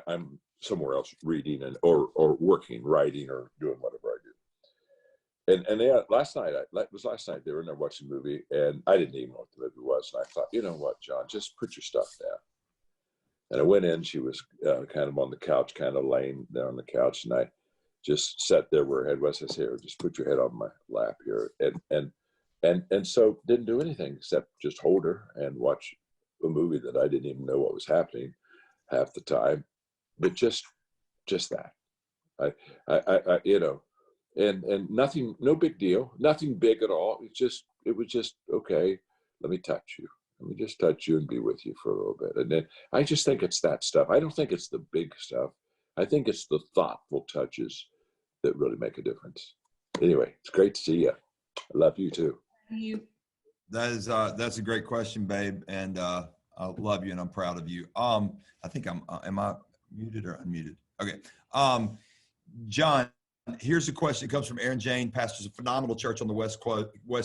I'm somewhere else reading or working, writing, or doing whatever I do. And last night they were in there watching a movie, and I didn't even know what the movie was. And I thought, you know what, John, just put your stuff down. And I went in. She was kind of on the couch, kind of laying there on the couch, and I just sat there where her head was. I said, "Here, just put your head on my lap here," and so didn't do anything except just hold her and watch a movie that I didn't even know what was happening half the time, but just that. I And nothing, no big deal, nothing big at all. It was just, okay, let me touch you. Let me just touch you and be with you for a little bit. And then I just think it's that stuff. I don't think it's the big stuff. I think it's the thoughtful touches that really make a difference. Anyway, it's great to see you. I love you too. That's a great question, babe. And I love you, and I'm proud of you. I think am I muted or unmuted? Okay. John, here's a question. It comes from Aaron Jane, pastors a phenomenal church on the West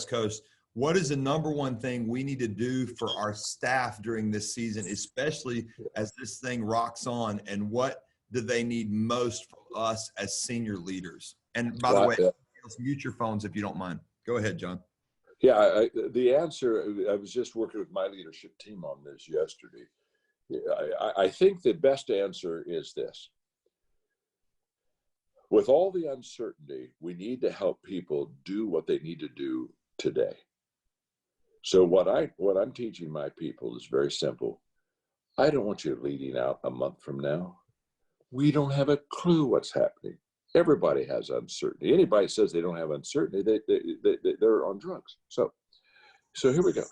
Coast. What is the number one thing we need to do for our staff during this season, especially as this thing rocks on? And what do they need most from us as senior leaders? And by the way, let's mute your phones if you don't mind. Go ahead, John. Yeah, the answer, I was just working with my leadership team on this yesterday. I think the best answer is this. with all the uncertainty, we need to help people do what they need to do today. So what I'm teaching my people is very simple. I don't want you leading out a month from now. We don't have a clue what's happening. Everybody has uncertainty. Anybody says they don't have uncertainty, they're on drugs. So here we go.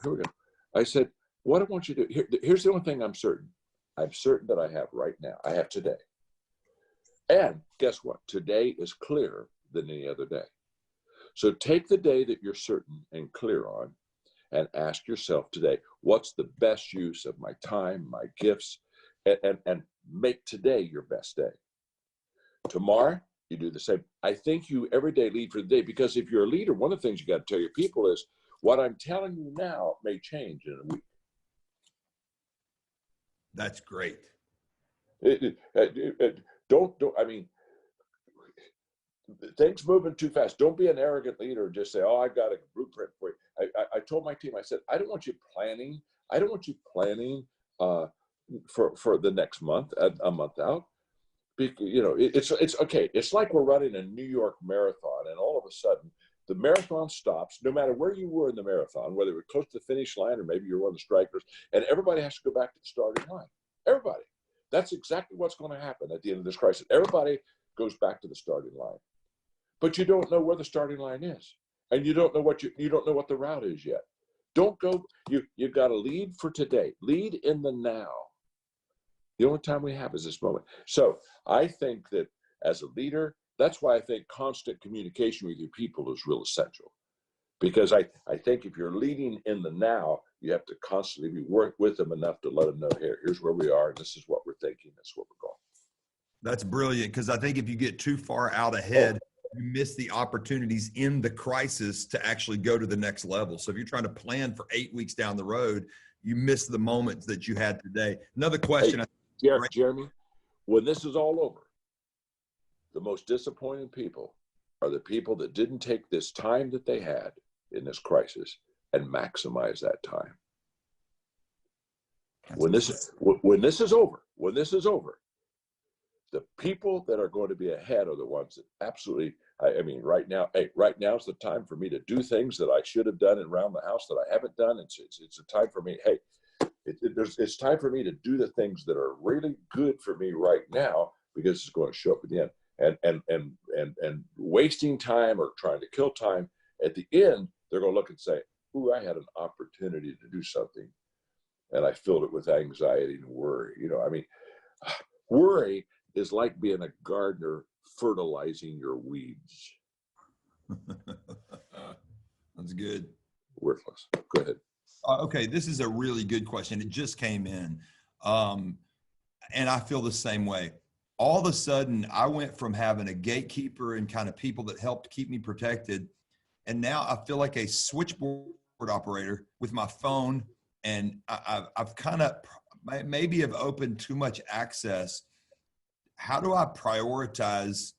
I said, what I want you to do, here's the only thing I'm certain. I'm certain that I have right now. I have today. And guess what? Today is clearer than any other day. So take the day that you're certain and clear on and ask yourself today, what's the best use of my time, my gifts, and make today your best day. Tomorrow, you do the same. I think you every day lead for the day, because if you're a leader, one of the things you got to tell your people is, what I'm telling you now may change in a week. That's great. I mean, things moving too fast. Don't be an arrogant leader and just say, oh, I got a blueprint for you. I told my team, I said, I don't want you planning. I don't want you planning for the next month, a month out. You know, it's okay. It's like we're running a New York marathon, and all of a sudden the marathon stops, no matter where you were in the marathon, whether we're close to the finish line or maybe you're one of the strikers, and everybody has to go back to the starting line. Everybody. That's exactly what's going to happen at the end of this crisis. Everybody goes back to the starting line. But you don't know where the starting line is. And you don't know what you don't know what the route is yet. Don't go, you've got to lead for today. Lead in the now. The only time we have is this moment. So I think that as a leader, that's why I think constant communication with your people is real essential. Because I think if you're leading in the now, you have to constantly work with them enough to let them know, here's where we are, and this is what we're thinking, that's where we're going. That's brilliant, because I think if you get too far out ahead, you miss the opportunities in the crisis to actually go to the next level. So if you're trying to plan for 8 weeks down the road, you miss the moments that you had today. Another question. Hey, Jeremy, when this is all over, the most disappointed people are the people that didn't take this time that they had in this crisis and maximize that time. When this is over, the people that are going to be ahead are the ones that absolutely, I mean, right now is the time for me to do things that I should have done around the house that I haven't done. It's a time for me. Hey, it's time for me to do the things that are really good for me right now, because it's going to show up at the end. And wasting time or trying to kill time, at the end, they're going to look and say, ooh, I had an opportunity to do something, and I filled it with anxiety and worry. You know, I mean, worry is like being a gardener fertilizing your weeds. That's good. Worthless. Go ahead. Okay, this is a really good question. It just came in, and I feel the same way. All of a sudden, I went from having a gatekeeper and kind of people that helped keep me protected, and now I feel like a switchboard operator with my phone, and I've kind of maybe have opened too much access. How do I prioritize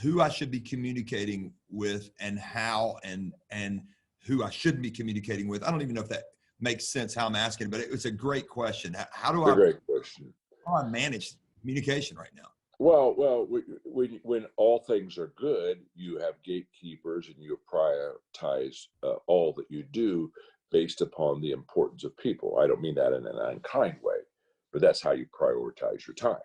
who I should be communicating with, and how, and who I shouldn't be communicating with? I don't even know if that makes sense how I'm asking, but it's a great question. How do I manage communication right now? Well, when all things are good, you have gatekeepers and you prioritize all that you do based upon the importance of people. I don't mean that in an unkind way, but that's how you prioritize your time.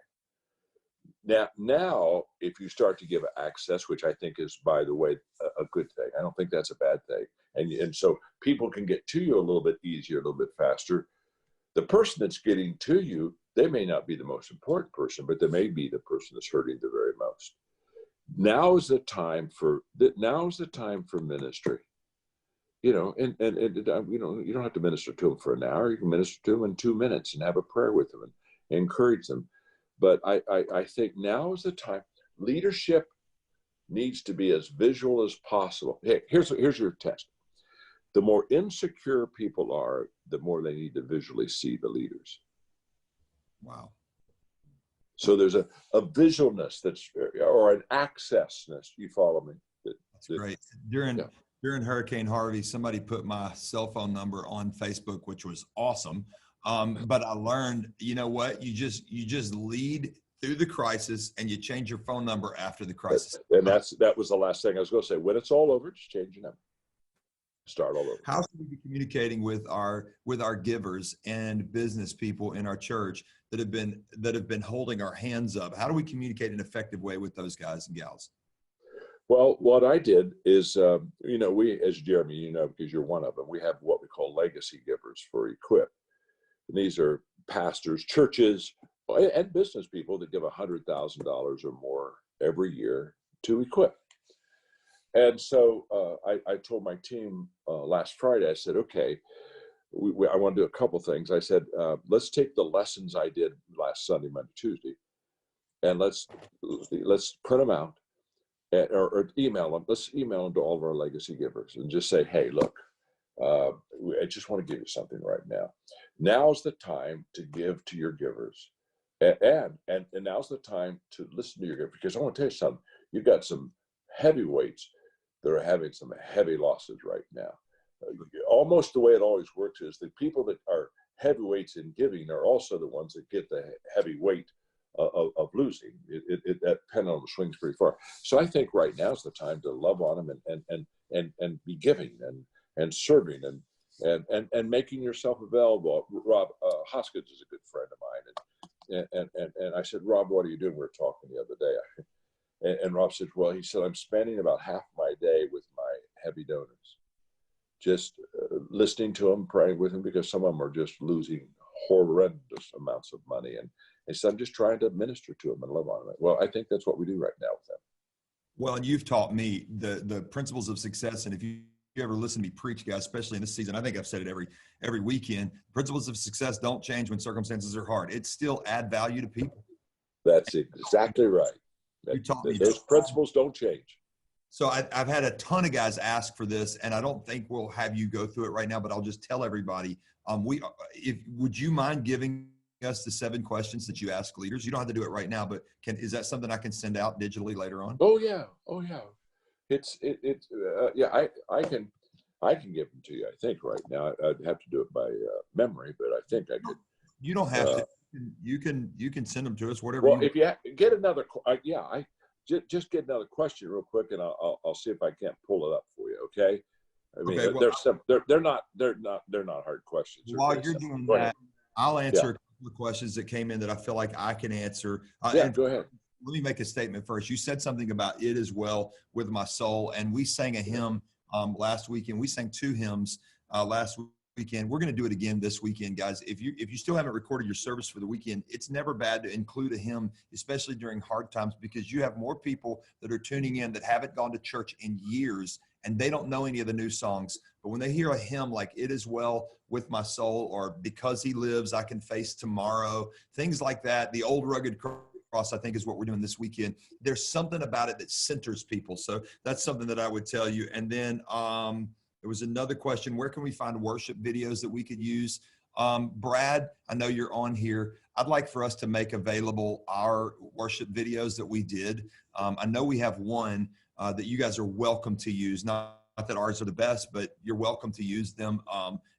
Now, if you start to give access, which I think is, by the way, a good thing. I don't think that's a bad thing. And so people can get to you a little bit easier, a little bit faster. The person that's getting to you, they may not be the most important person, but they may be the person that's hurting the very most. Now is the time for ministry. You know, and you know, you don't have to minister to them for an hour. You can minister to them in 2 minutes and have a prayer with them and encourage them. But I think now is the time. Leadership needs to be as visual as possible. Hey, here's your test. The more insecure people are, the more they need to visually see the leaders. Wow. So there's a visualness or an accessness. You follow me? That's great. During Hurricane Harvey, somebody put my cell phone number on Facebook, which was awesome. But I learned, you know what? You just lead through the crisis, and you change your phone number after the crisis. And that was the last thing I was going to say. When it's all over, just change your number. Start all over. How should we be communicating with our givers and business people in our church that have been holding our hands up? How do we communicate in an effective way with those guys and gals? Well, what I did is, we, as Jeremy, because you're one of them, we have what we call legacy givers for Equip. And these are pastors, churches, and business people that give $100,000 or more every year to Equip. And so I told my team last Friday, I said, okay, I want to do a couple things. I said, let's take the lessons I did last Sunday, Monday, Tuesday, and let's print them out or email them. Let's email them to all of our legacy givers and just say, hey, look, I just want to give you something right now. Now's the time to give to your givers. And now's the time to listen to your givers, because I want to tell you something. You've got some heavyweights that are having some heavy losses right now. Almost the way it always works is the people that are heavyweights in giving are also the ones that get the heavy weight of losing. That pendulum swings pretty far. So I think right now is the time to love on them and be giving and serving and making yourself available. Rob Hoskins is a good friend of mine, and I said, Rob, what are you doing? We were talking the other day. And Rob said, well, he said, I'm spending about half my day with my heavy donors, just listening to them, praying with them, because some of them are just losing horrendous amounts of money. And he said, I'm just trying to minister to them and love on them. Well, I think that's what we do right now with them. Well, and you've taught me the principles of success. And if you ever listen to me preach, guys, especially in this season, I think I've said it every weekend, principles of success don't change when circumstances are hard. It still add value to people. That's exactly right. You taught me those principles don't change. So I've had a ton of guys ask for this, and I don't think we'll have you go through it right now, but I'll just tell everybody, would you mind giving us the 7 questions that you ask leaders? You don't have to do it right now, but is that something I can send out digitally later on? Oh yeah. I can give them to you. I think right now I'd have to do it by memory, but I think I could. You don't have to. You can send them to us, whatever. Well, if you get another, just get another question real quick, and I'll see if I can't pull it up for you. Okay. I mean, okay, well, they're not hard questions. While you're doing that, I'll answer a couple of questions that came in that I feel like I can answer. Go ahead. Let me make a statement first. You said something about it as well with my soul, and we sang a hymn last weekend. We sang 2 hymns last weekend. We're going to do it again this weekend, guys. If you still haven't recorded your service for the weekend, it's never bad to include a hymn, especially during hard times, because you have more people that are tuning in that haven't gone to church in years and they don't know any of the new songs. But when they hear a hymn like It Is Well With My Soul, or Because He Lives, I Can Face Tomorrow, things like that, the Old Rugged Cross, I think, is what we're doing this weekend. There's something about it that centers people. So that's something that I would tell you. And then there was another question. Where can we find worship videos that we could use? Brad, I know you're on here. I'd like for us to make available our worship videos that we did. I know we have one that you guys are welcome to use. Not that ours are the best, but you're welcome to use them.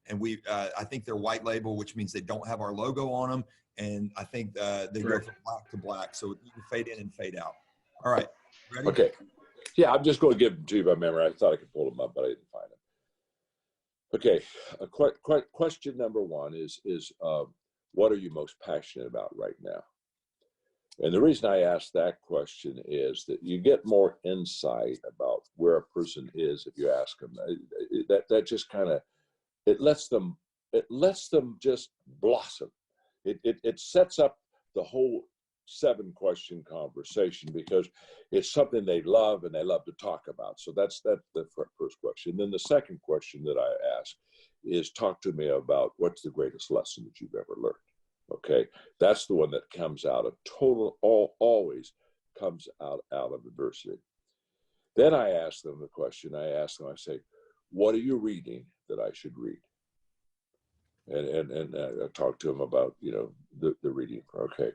And I think they're white label, which means they don't have our logo on them. And I think they go from black to black. So you can fade in and fade out. All right. Ready? Okay. Yeah, I'm just going to give them to you by memory. I thought I could pull them up, but I didn't find them. Okay. Question number 1 is what are you most passionate about right now? And the reason I ask that question is that you get more insight about where a person is if you ask them. That just kind of, it lets them just blossom. It sets up the whole 7-question conversation because it's something they love and they love to talk about. So that's the first question. Then the second question that I ask is, talk to me about what's the greatest lesson that you've ever learned. Okay, that's the one that comes out of always comes out of adversity. Then I ask them the question. I say, what are you reading that I should read? And I talk to them about, the reading. Okay.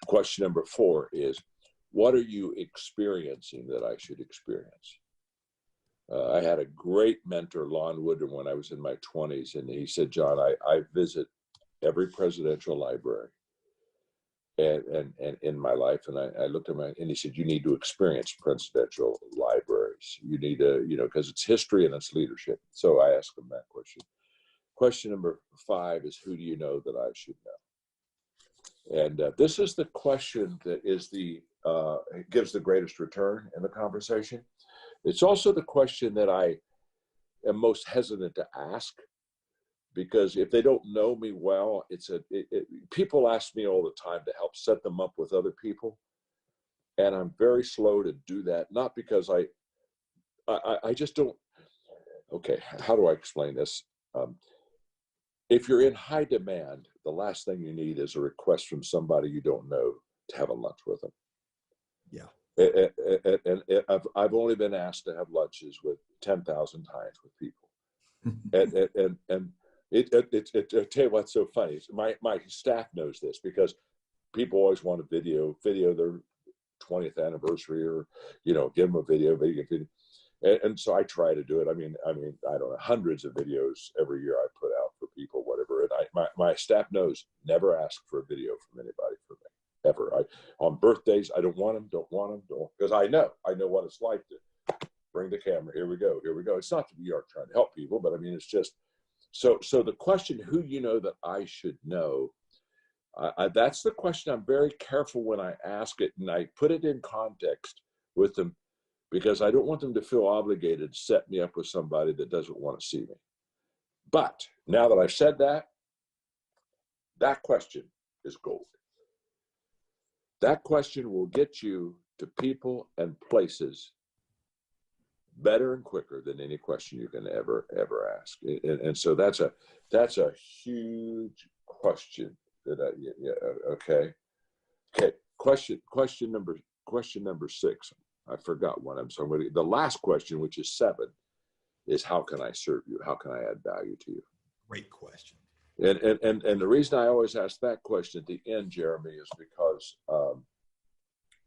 Question number 4 is, what are you experiencing that I should experience? I had a great mentor, Lon Woodard, when I was in my 20s, and he said, John, I visit every presidential library. and in my life. And I looked at and he said, you need to experience presidential libraries. You need to, because it's history and it's leadership. So I asked him that question. Question number 5 is, who do you know that I should know? And this is the question that is gives the greatest return in the conversation. It's also the question that I am most hesitant to ask, because if they don't know me well, people ask me all the time to help set them up with other people. And I'm very slow to do that, not because I just don't, okay, how do I explain this? If you're in high demand, the last thing you need is a request from somebody you don't know to have a lunch with them. Yeah. And I've only been asked to have lunches with 10,000 times with people. and I tell you what's so funny. My staff knows this, because people always want a video their 20th anniversary, or give them a video. And so I try to do it. I mean, I don't know, hundreds of videos every year I put out for people, whatever. And my staff knows, never ask for a video from anybody from me, ever. On birthdays, I don't want them, because I know what it's like to bring the camera. Here we go. It's not that we are trying to help people, but I mean, it's just, so the question, who you know that I should know, that's the question I'm very careful when I ask it, and I put it in context with them, because I don't want them to feel obligated to set me up with somebody that doesn't want to see me. But now that I've said that, that question is gold. That question will get you to people and places better and quicker than any question you can ever ask. And so that's a huge question. Okay. Question number 6. I forgot one. I'm sorry. The last question, which is 7, is, how can I serve you? How can I add value to you? Great question. And the reason I always ask that question at the end, Jeremy, is because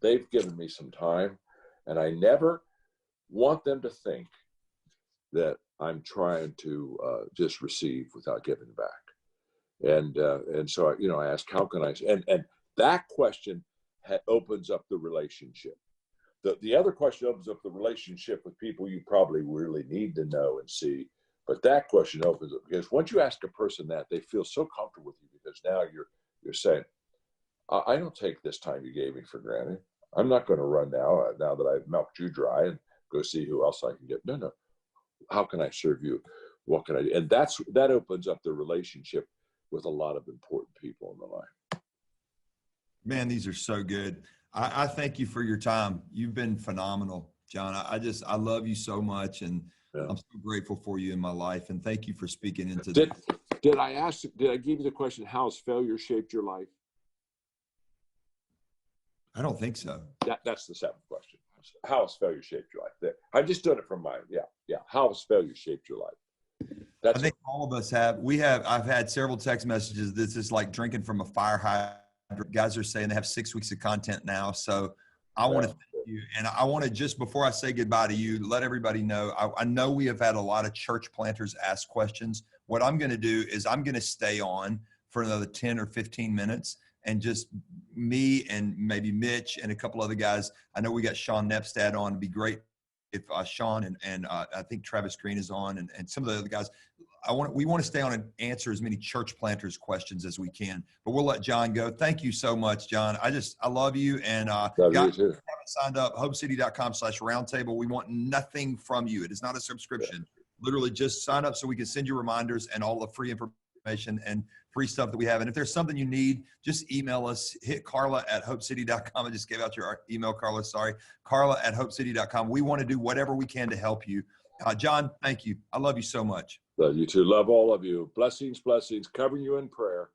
they've given me some time, and I never want them to think that I'm trying to just receive without giving back. And so I ask, how can I? And that question opens up the relationship. The other question opens up the relationship with people you probably really need to know and see. But that question opens up, because once you ask a person that, they feel so comfortable with you, because now you're saying, I don't take this time you gave me for granted. I'm not going to run now that I've milked you dry and go see who else I can get. No. How can I serve you? What can I do? And that opens up the relationship with a lot of important people in the life. Man, these are so good. I thank you for your time. You've been phenomenal, John. I love you so much, and yeah. I'm so grateful for you in my life. And thank you for speaking into Did I give you the question, how has failure shaped your life? I don't think so. That's the 7th question. How has failure shaped your life? There. I just done it from mine. Yeah. How has failure shaped your life? I think all of us have. I've had several text messages. This is like drinking from a fire hydrant. Guys are saying they have 6 weeks of content now. So I want to thank you. And I want to, just before I say goodbye to you, let everybody know, I know we have had a lot of church planters ask questions. What I'm going to do is I'm going to stay on for another 10 or 15 minutes, and just me and maybe Mitch and a couple other guys. I know we got Sean Nepstad on. It'd be great if Sean and I think Travis Green is on, and some of the other guys. We want to stay on and answer as many church planters questions as we can, but we'll let John go. Thank you so much, John. I love you. And love guys, you too. if you haven't signed up, hopecity.com/roundtable. We want nothing from you. It is not a subscription. Yeah. Literally just sign up so we can send you reminders and all the free information and free stuff that we have. And if there's something you need, just email us. Hit Carla@hopecity.com. I just gave out your email, Carla. Sorry. Carla@hopecity.com. We want to do whatever we can to help you. John, thank you. I love you so much. Love you too. Love all of you. Blessings, covering you in prayer.